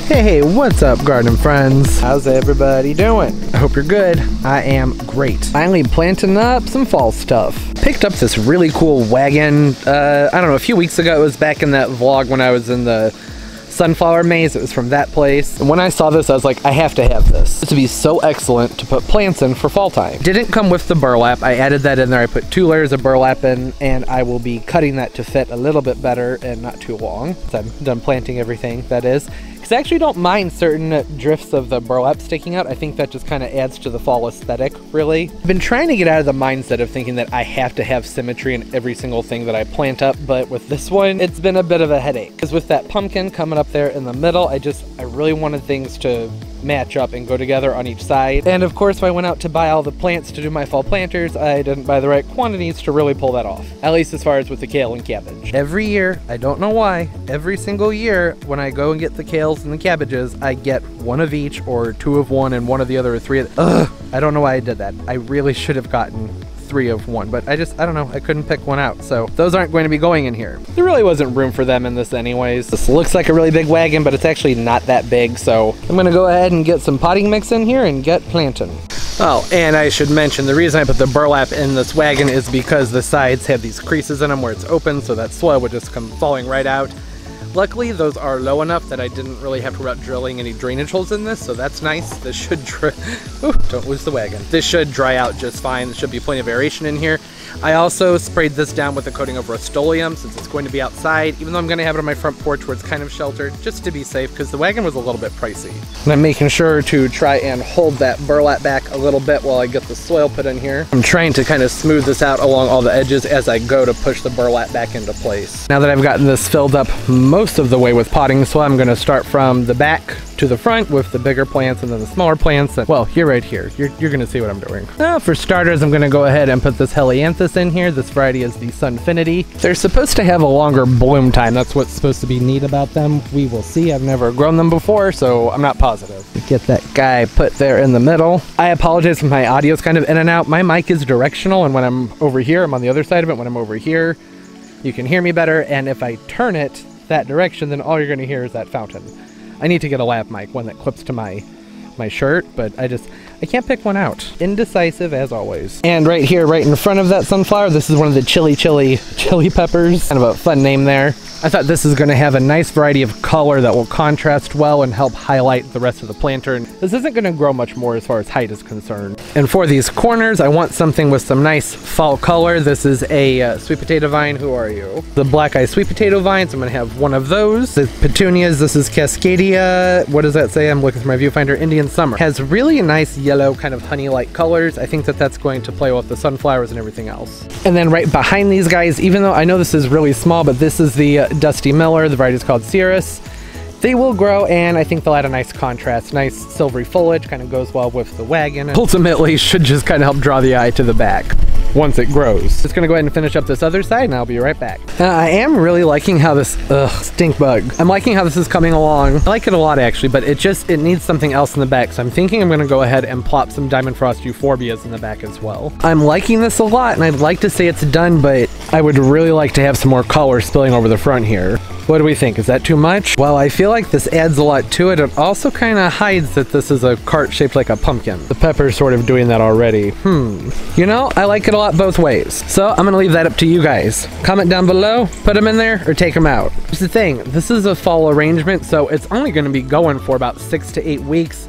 Hey, what's up, garden friends? How's everybody doing? I hope you're good. I am great. Finally planting up some fall stuff. Picked up this really cool wagon, I don't know, a few weeks ago. It was back in that vlog when I was in the sunflower maze. It was from that place. And when I saw this, I was like, I have to have this. This would be so excellent to put plants in for fall time. Didn't come with the burlap. I added that in there. I put 2 layers of burlap in, and I will be cutting that to fit a little bit better and not too long. So I'm done planting everything, that is. I actually don't mind certain drifts of the burlap sticking out. I think that just kind of adds to the fall aesthetic, really. I've been trying to get out of the mindset of thinking that I have to have symmetry in every single thing that I plant up, but with this one, it's been a bit of a headache. Because with that pumpkin coming up there in the middle, I really wanted things to match up and go together on each side. And of course, if I went out to buy all the plants to do my fall planters, I didn't buy the right quantities to really pull that off. At least as far as with the kale and cabbage. Every year, I don't know why, every single year when I go and get the kales and the cabbages, I get 1 of each or 2 of one and 1 of the other or 3 of the, I don't know why I did that. I really should have gotten 3 of one, but I don't know, I couldn't pick one out. So those aren't going to be going in here. There really wasn't room for them in this anyways. This looks like a really big wagon, but it's actually not that big. So I'm gonna go ahead and get some potting mix in here and get planting. Oh, and I should mention, the reason I put the burlap in this wagon is because the sides have these creases in them where it's open, so that soil would just come falling right out. Luckily, those are low enough that I didn't really have to worry about drilling any drainage holes in this, so that's nice. This should don't lose the wagon. This should dry out just fine. There should be plenty of aeration in here. I also sprayed this down with a coating of Rust-Oleum since it's going to be outside, even though I'm going to have it on my front porch where it's kind of sheltered, just to be safe, because the wagon was a little bit pricey. And I'm making sure to try and hold that burlap back a little bit while I get the soil put in here. I'm trying to kind of smooth this out along all the edges as I go to push the burlap back into place. Now that I've gotten this filled up most of the way with potting soil, I'm going to start from the back to the front with the bigger plants and then the smaller plants. And, well, you're right here. You're going to see what I'm doing. Now, for starters, I'm going to go ahead and put this Helianthus in here. This variety is the Sunfinity. They're supposed to have a longer bloom time. That's what's supposed to be neat about them. We will see. I've never grown them before, so I'm not positive. Get that guy put there in the middle. I apologize if my audio's kind of in and out. My mic is directional, and when I'm over here, I'm on the other side of it. When I'm over here, you can hear me better, and if I turn it that direction, then all you're going to hear is that fountain. I need to get a lav mic, one that clips to my shirt, but I can't pick one out. Indecisive as always. And right here, right in front of that sunflower, this is one of the chili peppers. Kind of a fun name there. I thought this is going to have a nice variety of color that will contrast well and help highlight the rest of the planter. And this isn't going to grow much more as far as height is concerned. And for these corners, I want something with some nice fall color. This is a sweet potato vine. Who are you? The black eye sweet potato vines. I'm going to have 1 of those. The petunias, this is Cascadia. What does that say? I'm looking for my viewfinder. Indian Summer. Has really nice yellow kind of honey-like colors. I think that that's going to play well with the sunflowers and everything else. And then right behind these guys, even though I know this is really small, but this is the Dusty Miller. The variety is called Cirrus. They will grow, and I think they'll add a nice contrast. Nice silvery foliage, kind of goes well with the wagon. And ultimately should just kind of help draw the eye to the back once it grows. Just gonna go ahead and finish up this other side, and I'll be right back. I am really liking how this, stink bug. I'm liking how this is coming along. I like it a lot actually, but it needs something else in the back. So I'm thinking I'm gonna go ahead and plop some Diamond Frost Euphorbias in the back as well. I'm liking this a lot, and I'd like to say it's done, but I would really like to have some more color spilling over the front here. What do we think? Is that too much? Well, I feel like this adds a lot to it. It also kind of hides that this is a cart shaped like a pumpkin. The pepper's sort of doing that already. You know, I like it a lot both ways. So I'm gonna leave that up to you guys. Comment down below, put them in there or take them out. Here's the thing, this is a fall arrangement, so it's only gonna be going for about 6 to 8 weeks.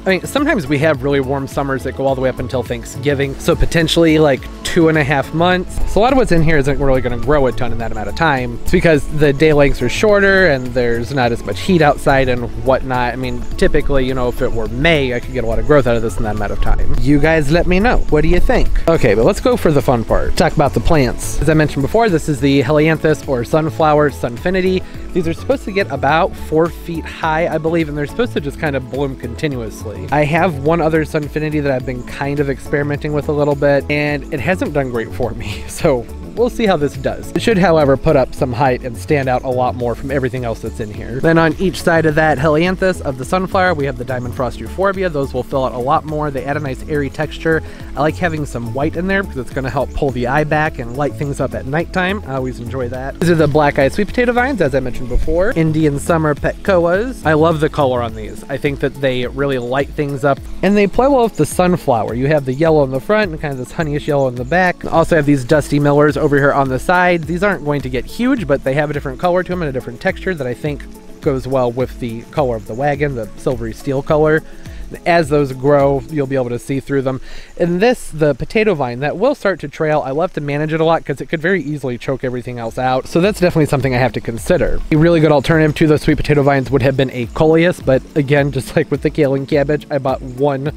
I mean, sometimes we have really warm summers that go all the way up until Thanksgiving, so potentially like 2.5 months. So a lot of what's in here isn't really going to grow a ton in that amount of time. It's because the day lengths are shorter and there's not as much heat outside and whatnot. I mean, typically, you know, if it were May, I could get a lot of growth out of this in that amount of time. You guys let me know. What do you think? Okay, but let's go for the fun part. Talk about the plants. As I mentioned before, this is the Helianthus or Sunflower Sunfinity. These are supposed to get about 4 feet high, I believe, and they're supposed to just kind of bloom continuously. I have one other Sunfinity that I've been kind of experimenting with a little bit, and it hasn't done great for me. So we'll see how this does. It should, however, put up some height and stand out a lot more from everything else that's in here. Then on each side of that Helianthus of the sunflower, we have the Diamond Frost Euphorbia. Those will fill out a lot more. They add a nice airy texture. I like having some white in there because it's going to help pull the eye back and light things up at nighttime. I always enjoy that. These are the black-eyed sweet potato vines, as I mentioned before. Indian Summer Petunias. I love the color on these. I think that they really light things up, and they play well with the sunflower. You have the yellow in the front and kind of this honeyish yellow in the back. Also have these Dusty Millers over here on the sides. These aren't going to get huge, but they have a different color to them and a different texture that I think goes well with the color of the wagon, the silvery steel color. As those grow, you'll be able to see through them. And this, the potato vine, that will start to trail. I love to manage it a lot because it could very easily choke everything else out. So that's definitely something I have to consider. A really good alternative to those sweet potato vines would have been a coleus, but again, just like with the kale and cabbage, I bought one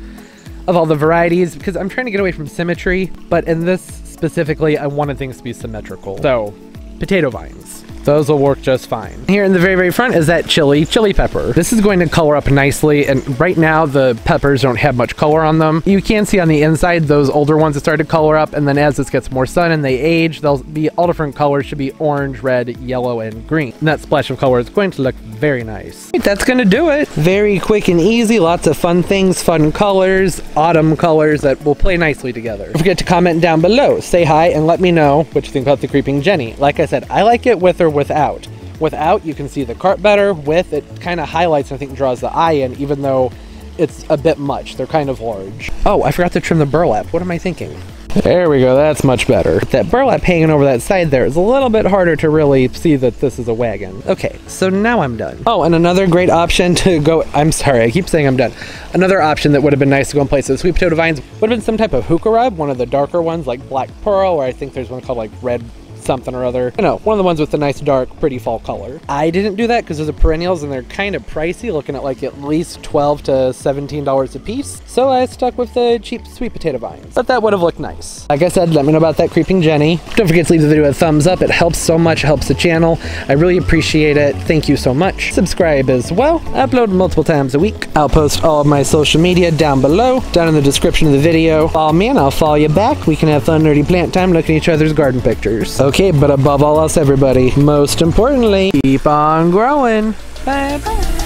of all the varieties because I'm trying to get away from symmetry, but in this specifically, I wanted things to be symmetrical. So, potato vines. Those will work just fine. Here in the very, very front is that chili pepper. This is going to color up nicely, and right now the peppers don't have much color on them. You can see on the inside those older ones that start to color up, and then as this gets more sun and they age, they'll be all different colors. Should be orange, red, yellow, and green. And that splash of color is going to look very nice. That's gonna do it. Very quick and easy, lots of fun things, fun colors, autumn colors that will play nicely together. Don't forget to comment down below, say hi, and let me know what you think about the Creeping Jenny. Like I said, I like it with or without. Without, you can see the cart better. With, it kind of highlights and I think draws the eye in, even though it's a bit much. They're kind of large. Oh, I forgot to trim the burlap. What am I thinking? There we go, that's much better. That burlap hanging over that side there is a little bit harder to really see that this is a wagon. Okay, so now I'm done. Oh, and another great option to go, I'm sorry, I keep saying I'm done. Another option that would have been nice to go in place of the sweet potato vines would have been some type of hookah rub, one of the darker ones like black pearl, or I think there's one called like red something or other. You know, one of the ones with the nice dark pretty fall color. I didn't do that because those are perennials and they're kind of pricey, looking at like at least $12 to $17 a piece. So I stuck with the cheap sweet potato vines. But that would have looked nice. Like I said, let me know about that Creeping Jenny. Don't forget to leave the video a thumbs up. It helps so much, it helps the channel. I really appreciate it. Thank you so much. Subscribe as well. I upload multiple times a week. I'll post all of my social media down below, down in the description of the video. Follow me and I'll follow you back. We can have fun nerdy plant time looking at each other's garden pictures. Okay, but above all else, everybody, most importantly, keep on growing. Bye bye.